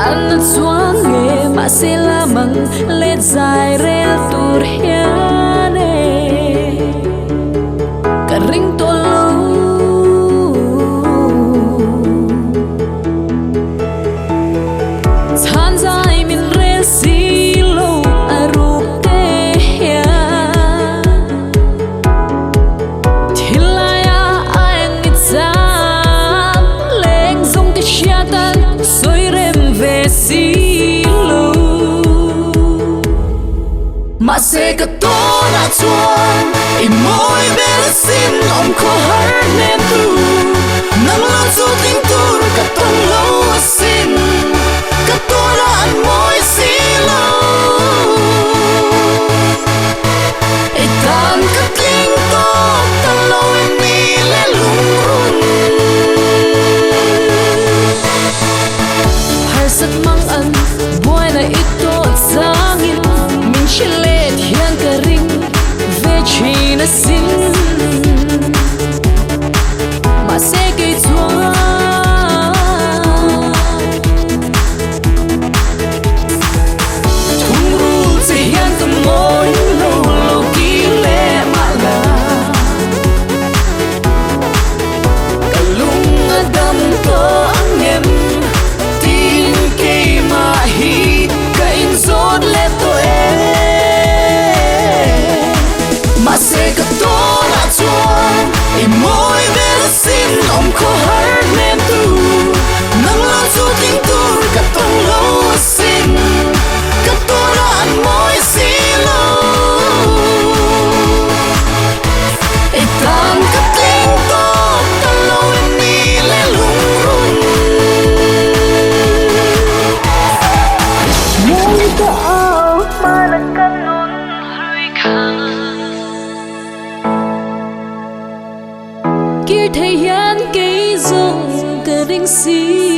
tan xuống nghề mà sẽ là măng lên dài rel tur hiane cả ring to tan dài min rel Sailo aru te ya thilaya anh exam leng zong te shiatan soi rem về Sailo mà sẽ cả to đã chuan im môi bên xin ông khó hát nên tu nắng lan du tình tu cả tông lâu xin cả to đã ăn môi Sailo ai tan cả Tling to tan lâu em đi lên lung run hai sắc mang ăn boy na ito sangin min chilet hian ka ring ve china sin mà sẽ gây choa thung ru chỉ hian tâm môi lâu lâu kỹ lệ mà là cả lung đâm to niềm tin khi mà hi cái rốt lên tôi mà sẽ cả to đã chuan im môi bên xin ông khó hát nên tu nắng lan du tình tu cả tông lâu xin cả to đã ăn môi Sailo ai tan cả Tling to tan lâu em đi lên lung run môi ta áo mà là căn nón hơi khang kia thể hiện cái dòng cái đinh xì